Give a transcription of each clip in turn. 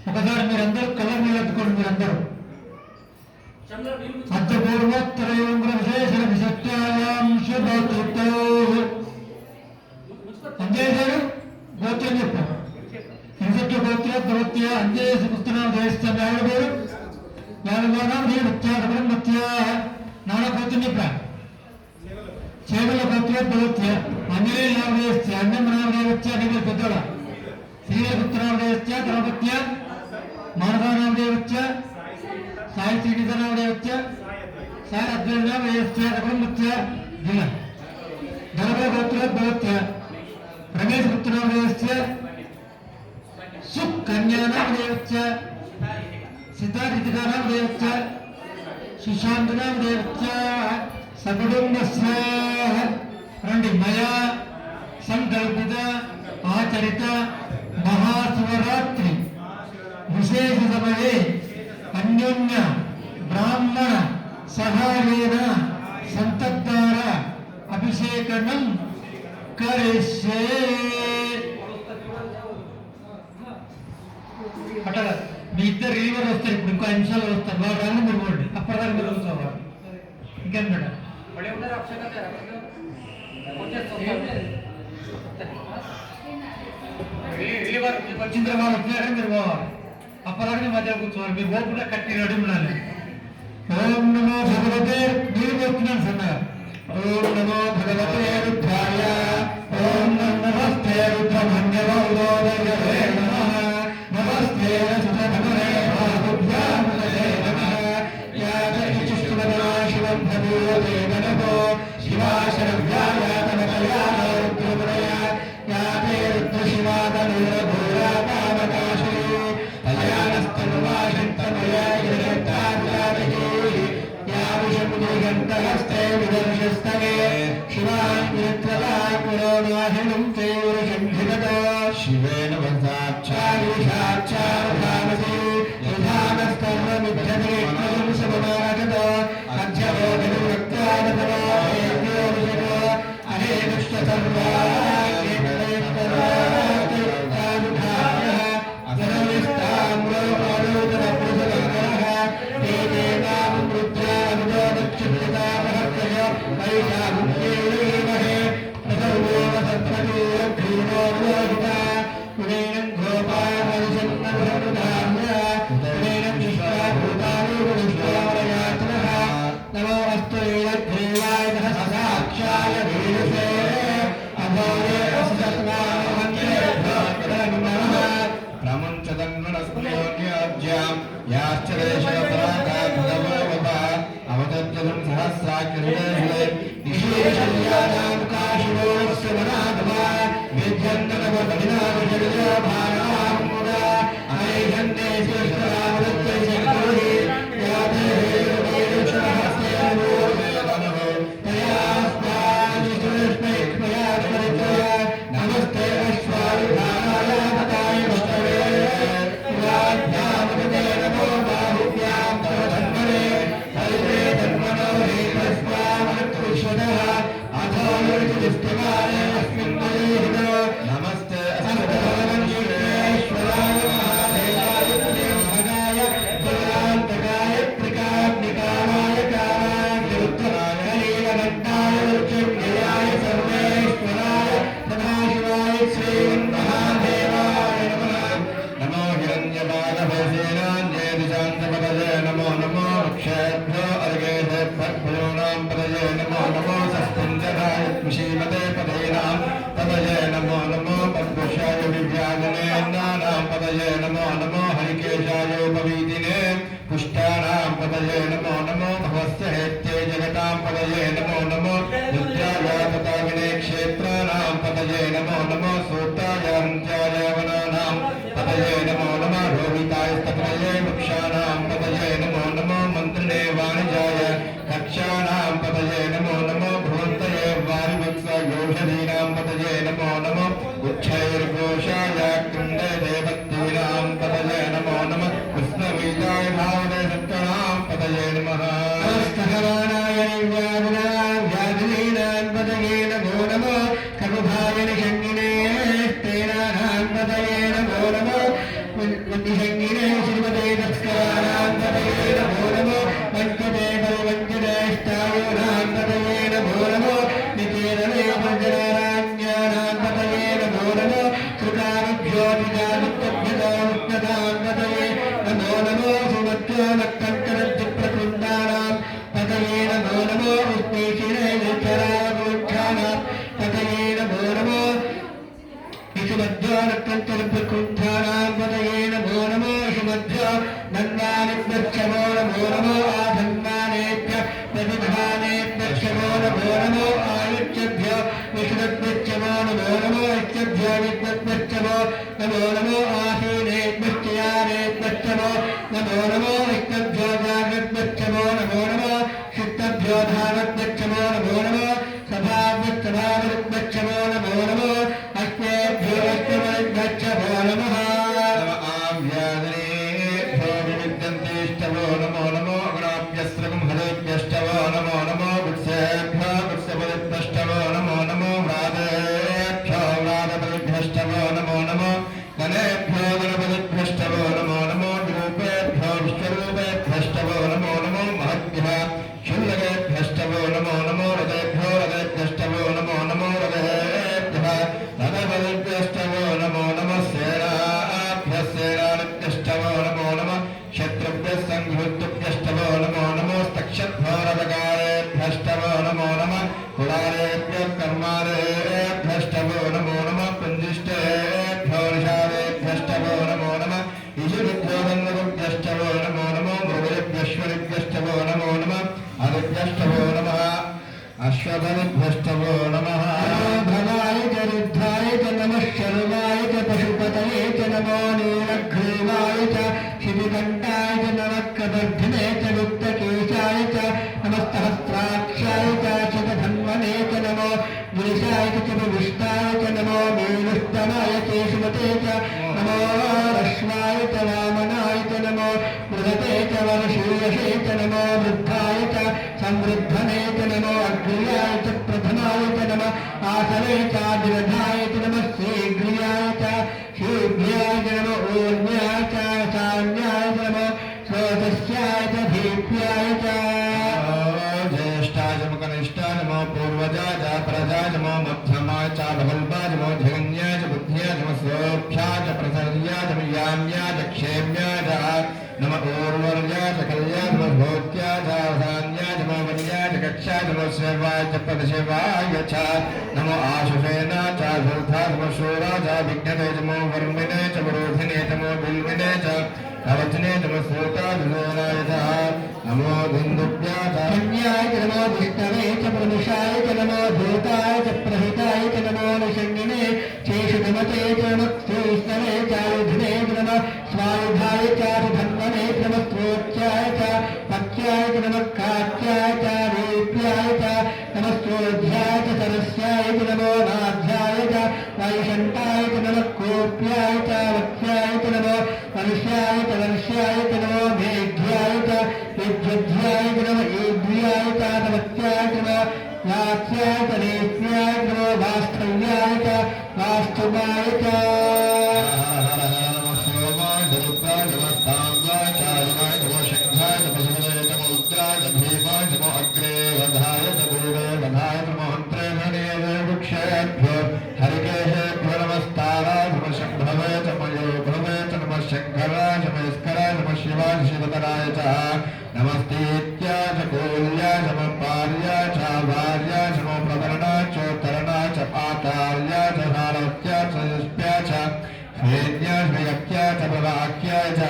ఒకసారి మీరందరూ కళ్ళ నీళ్ళెత్తుకోండి. మీరందరూ అత్యపూర్వోత్తరయోగ్ర విశేషణ విశక్త్యాయాం శుభోత్తో అంజేశారు గోత్రం చెప్పారు. విశక్తి గోత్రోద్భవత్య అంజేసి పుస్తకం చేస్తాం. ఎవరి పేరు యాదవానం నృత్య సబలం నృత్య నాన్న గోత్రం చెప్పారు. చేతుల గోత్రోద్భవత్య అంజలి నామదేశ్య అన్నం నామదేవత్య అనేది పెద్దోడ శ్రీపుత్రామదేవత్య ద్రౌపత్య మానవానామదేవత్య సాయి శ్రీనిధనామదేవత్య సాయి అద్వైతనామదేవత్య సబలం నృత్య దిన ధనవ గోత్రోద్భవత్య రమేష్ పుత్రామదేవత్య సుకన్యానామదేవత్య సిద్ధార్థికానామదేవత్య సుశాంతనామదేవత్య సకుటుంబస్య రండి మయా సంకల్పిత ఆచరిత మహాశివరాత్రి విశేష సమయే అన్యోన్య బ్రాహ్మణ సహాయేన సంతద్వార అభిషేకనం కరిష్యే. అట్లా మీ ఇద్దరు రిలీవర్ వస్తారు. ఇప్పుడు ఇంకో నిమిషాలు వస్తారు. వాళ్ళు రాని మీరు పోండి. అప్పటిదాకా మీరు వస్తారు. ఇంకేం మేడం వచ్చిన తర్వాత వచ్చారని మీరు పోవాలి. అప్పటిదాకా మధ్య కూర్చోవాలి. మీరు పోకుండా కట్టి రెడీ ఉండాలి. ఓం నమో భగవతే మీరు చెప్తున్నాను సన్నగా. ఓం నమో భగవతే రుద్రాయ. ఓం నమస్తే రుద్రమన్యవౌదోదయే నమః. నమస్తే రుద్రమనే బాహుభ్యాముదయే నమః. యాదృచ్ఛుష్టవదనా శివం భగవతే నమో శివాశరవ్యాయ తనకయాన రుద్రమనయ. యాతే రుద్రశివాదనురఘోరా కామకాశే తయానస్తనువాశంతమయ గిరిగంతాచారయే. యావిషముదిగంతహస్తే విదర్శస్తమే శివాన్ విరుద్రవాయ్ పురోనాహినం తేవృషంభిగత. శివేన వంశాక్షారుషాక్షారుధామసి విధానస్తర్వమిభ్యతే సమమాగత. అధ్యవోగనురక్తానతమాయోవిషగ అనే దుష్టసర్వా पुष्टानां पदये नमो नमो भवस्यहेत्ये जगतां पदये नमो नमो रुद्राय पतागिने क्षेत्राणां पदये नमो नमो सूताय हन्त्याय वनानां पदये नमो नमो रोहिताय स्तपदये वृक्षाणां पदये नमो नमो मन्त्रिणे वाणिजाय कक्षाणां पदये नमो नमो भ्रुवन्तये वारिवत्सयोषधीनां पदये नमो नमो उच्छैर्घोषाय कुण्डे देवत्यूनां पदये नमो नमः कृष्णवीजाय भावने सत्तनां पदये नमः स्तहवानाय व्याधिनां पदये नमो नमः कर्मभाय निषङ्गिने स्तेनानां पदये बुद्धिसंगिने श्रीमते तस्करानान्ततये नमो नमो वञ्चते बलवञ्चनेष्टायोनान्ततये नमो नमो निकेतने वञ्चनाराज्ञानान्ततये नमो नमो सुतारुज्योतिजानुत्तभ्यतामुत्ततान्ततये नमो नमो सुमत्योनक्कन्तरज्जुप्रकृन्दानां ततये नमो नमो उष्णीशिरे निचरागोच्छानां ततये नमो नमो विषुमध्योनक्कन्तरप्रकृन्धानां ततये नमो नमो विषुमध्यो नन्दानिभ्यश्चमो नमो नमो आधन्वानेभ्य प्रतिभानेभ्यश्चमो नमो नमो आयुष्यभ्यो विष्णुभ्यश्चमो नमो नमो इत्यभ्यो विद्वद्भ्यश्चमो नमो नमो आसीनेभ्यश्चयानेभ्यश्चमो नमो नमो इत्यभ्यो जागृद्भ्यश्चमो नमो नमो चित्तभ्यो धानभ्यश्चमो नमो नमो सभाभ्यश्चभावृद्भ्यश्चमो नमो नमो अष्टेभ्यो अष्टमभ्यश्चमो नमः नमो नमो गणाभ्यस्त्रकं हरेभ्यष्टवो नमो नमो गुत्सेभ्यो गुत्सपदिभ्यष्टवो नमो नमो व्रातेभ्यो व्रातपदिभ्यष्टवो नमो नमो गणेभ्यो गणपतिभ्यष्टवो नमो नमो विरूपेभ्यो विश्वरूपेभ्यष्टवो नमो नमो महद्भ्यः शुल्लकेभ्यष्टवो नमो नमो रथेभ्यो रथेभ्यष्टवो नमो नमो रथेभ्यः रथपतिभ्यष्टवो नमो नमः सेनाभ्यः सेनानिभ्यष्टवो नमो नमः क्षत्रुभ्यः संघृतभ्यष्टवो नमो नमो स्तक्षद्भोरवकारेभ्यष्टवो नमो नमः कुलारेभ्यः कर्मारेभ्यष्टवो नमो नमः कुञ्जिष्टेभ्यो निषादेभ्यष्टवो नमो नमः ईशुभ्यो गन्धभ्यष्टवो नमो नमो मृगेभ्यश्वरिभ्यष्टवो नमो नमः आदिभ्यष्टवो नमः अश्वभनिभ्यष्टवो नमः भवाय च रुद्धाय च नमः शर्वाय च पशुपतये च नमो नीलग्रीवाय च शिबिकण्ठाय च नमः कबर्धिने च गुप्तकेशाय च नमस्तहस्राक्षाय च शतधन्वने च नमो गिरिशाय च विष्टाय च नमो मेलुष्टमाय चेशुमते च नमो रश्वाय च वामनाय च नमो बृहते च वर्षीयसे च नमो वृद्धाय च संवृद्धने च नमो अग्र्याय च प्रथमाय च नमः आसने चादिरधाय च नमः शीघ्रियाय च शीघ्र्याय च नमो ऊर्ण्याय च सान्याय च नमो स्रोतस्याय च धीप्याय च ज्येष्ठाय च कनिष्ठाय नमो पूर्वजाय च प्रजाय नमो मध्यमाय च भगल्पाय नमो जगन्याय च बुद्ध्याय नमो स्वोभ्याय च प्रसर्याय च याम्याय च क्षेम्याय च नमो ऊर्वर्याय च कल्याय नमो भोक्याय च सान्याय च नमो वन्याय च कक्षाय नमो सेवाय च पदसेवाय च नमो आशुषेना च धूर्धाय नमो शूराय च विघ्नते च नमो वर्मिणे च वरोधिने च नमो बिल्विने च कवचने च नमो श्रोताय च नमो बिन्दुभ्याय च कन्याय च नमो विष्णवे च प्रमुषाय च नमो धूताय च प्रहिताय च नमो निषङ्गिने शेषुनमते च नमः श्रीष्णवे च आयुधने च नमः स्वायुधाय च धन्वने च नमः स्त्रोत्याय च पक्याय च नमः कात्याय च रेप्याय च नमः स्त्रोध्याय च सरस्याय च नमो नाध्याय च वैशन्ताय च नमः कोप्याय च वक्ष्याय च नमो वर्ष्याय च वर्ष्याय च नमो मेघ्याय च विद्युध्याय च नमः ईद्रियाय च वक्ष्याय च नमो वात्स्याय च रेप्याय च नमो वास्थव्याय च वास्तुवाय च हरिकेशेभ्यो नमस्ताराय नमः शम्भवे च मयोभवे च नमः शङ्कराय च मयस्कराय नमः शिवाय शिवतराय च नमस्तेत्याय च कोल्याय च पार्याय च भार्याय च प्रकरणाय चोत्तरणाय च आचार्याय च सारथ्याय च यस्याय च वेद्याय च यक्याय च प्रवाक्याय च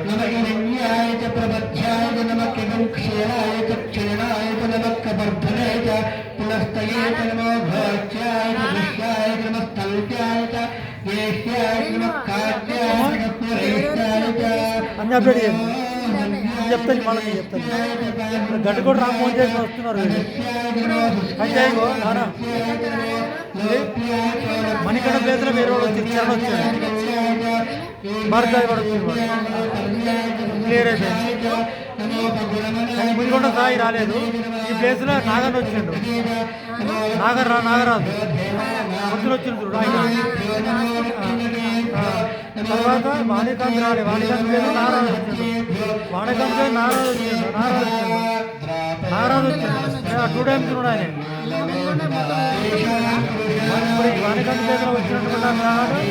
नमः हिरण्याय च प्रबध्याय च नमः किमुक्षीराय च क्षीणाय च नमः कबर्धने च पुनस्तये च नमो घोच्याय च विष्याय च नमः स्थल्प्याय च येष्याय च नमः काट्याय च नमः पुरेष्याय च చెప్తాను మళ్ళీ చెప్తాను గడ్డ కూడా రామోహన్ చేసి వస్తున్నారు అంతేగో నానా మణికడ ప్లేస్లో వేరే వాళ్ళు వచ్చి చరణ్ వచ్చాడు భారతాయి వాడు వచ్చింది క్లియర్ అయిపోయింది కానీ ముదిగొండ సాయి రాలేదు ఈ ప్లేస్లో నాగర్ వచ్చిండు నాగరాజు పొద్దున వచ్చిండు చూడు ఆయన తర్వాత వాణికాంత్ రాలే, వాణికాంత్ పేరు నారాజు వచ్చిండు, వాణికాంత్ పేరు నారాజు వచ్చిండు, నారాజు వచ్చిండు 2 times కూడా ఆయన. వాణికాంత్ పేరు వచ్చినట్టు నారాజు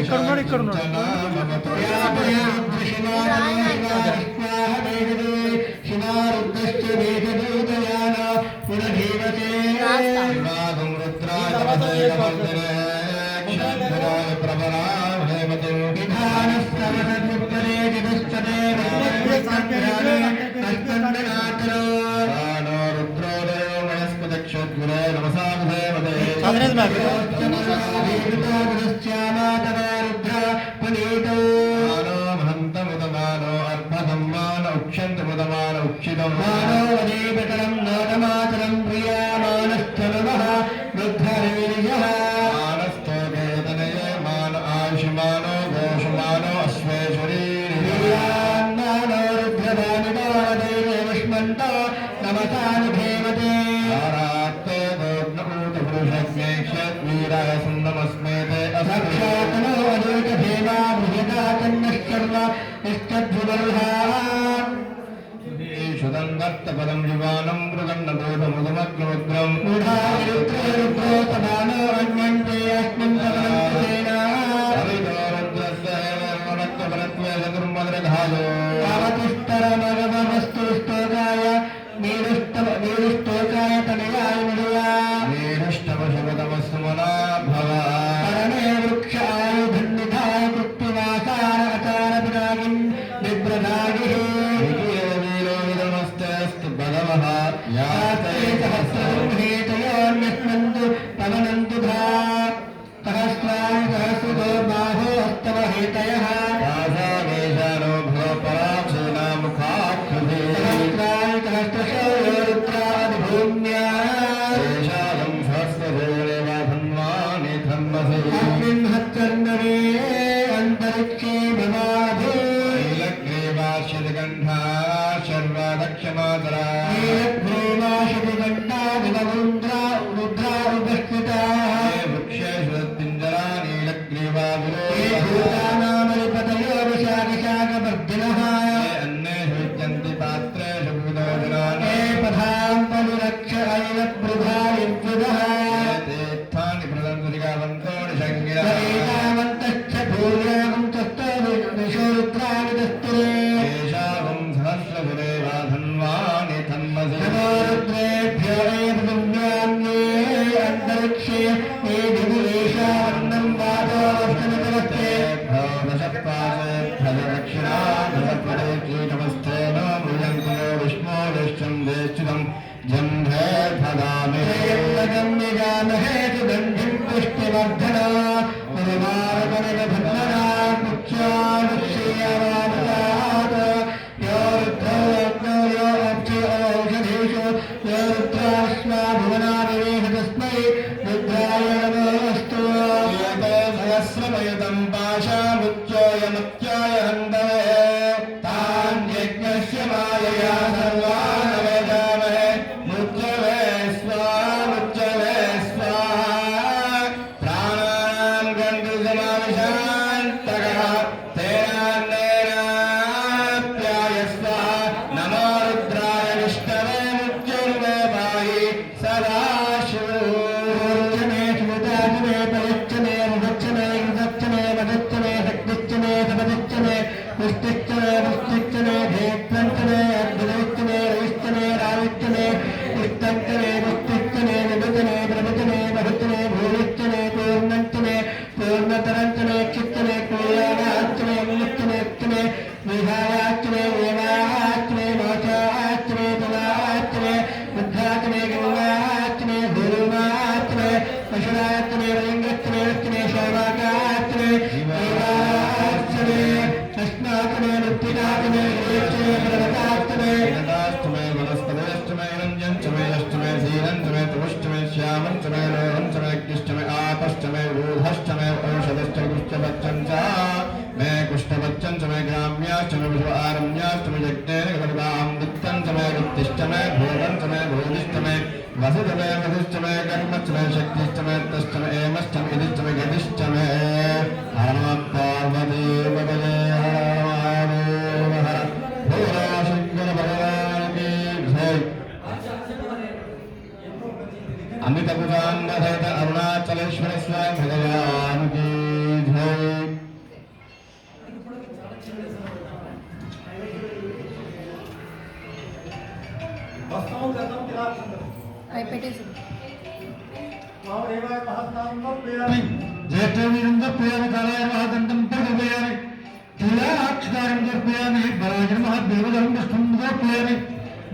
ఇక్కడ ఉన్నాడు, ఇక్కడ ఉన్నాడు. పదం యువానం మృగన్నమగ్రముద్రం वसुधमे वसुश्चमे कर्मश्चमे शक्तिश्चमे तश्चमे एमश्चमे इदिश्चमे गतिश्चमे हर नमः पार्वती पतये हर महादेव हर भोला शंकर भगवान की जय। अमृत भुजांग सहित अरुणाचलेश्वर स्वामी भगवान की जय। ज्येष्ठवीरंग प्रियामि कालाय महादंडं प्रगमयामि किलाक्षकारं प्रियामि बलाजन महादेवदं दष्टुंग प्रियामि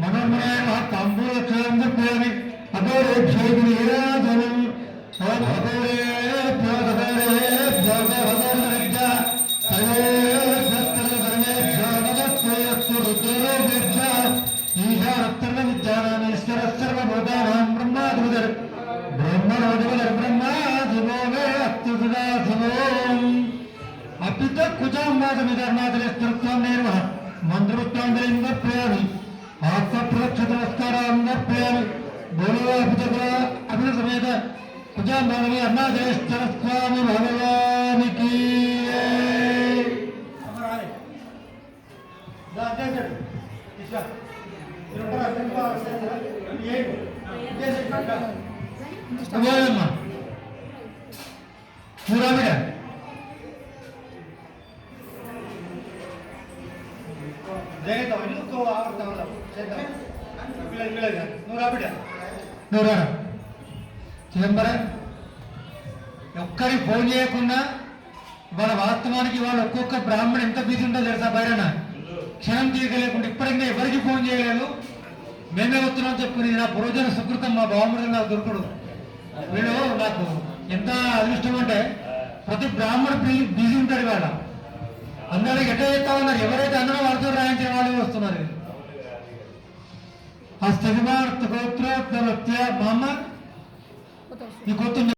मनोन्मयाय महातांबूलक्षरं प्रियामि अदोरे क्षेत्रीराजनं अदोरे प्यादरे प्यादरज्जा तये सत्तरधर्मे ज्ञानदस्यस्तु रुद्रवेज्जा ईशा रत्न विद्यानामीश्वर सर्वभूतानां ब्रह्मादिवदर ब्रह्मणोदिवदर ब्रह्मादिवोगे अत्युदासिवोम अपित कुजाम्बादमिदर्नादलेस्तुत्वं निर्वह मंत्रवृत्तांतरिंग प्रियामि आत्मप्रदक्ष नमस्कारांग प्रियामि बोलो अपितकुल अभिन समेत कुजाम्बादमि अर्नादेश्वर स्वामी भगवान की पूरा बेटा నూరా చిదంబరం ఒక్కరి ఫోన్ చేయకుండా వాళ్ళ వాస్తవానికి వాళ్ళు ఒక్కొక్క బ్రాహ్మణుడు ఎంత బిజీ ఉందో తెలుసా బయట క్షణం తీయగలేకుండా ఇప్పటికే ఎవరికి ఫోన్ చేయలేదు మేమే వస్తున్నాం చెప్పుకుని నా పూర్వజన సుకృతం మా బావమృతం నాకు దొరకడు వీడు నాకు ఎంత అదృష్టం అంటే ప్రతి బ్రాహ్మణుడు బిజీ ఉంటాడు వాళ్ళ అందరికి ఎట్లా చేస్తా ఉన్నారు ఎవరైతే అందరూ వారితో రాయించిన వాళ్ళు వస్తున్నారు ఆ స్థితిమార్త గోత్రోక్త మామ ఈ కొత్త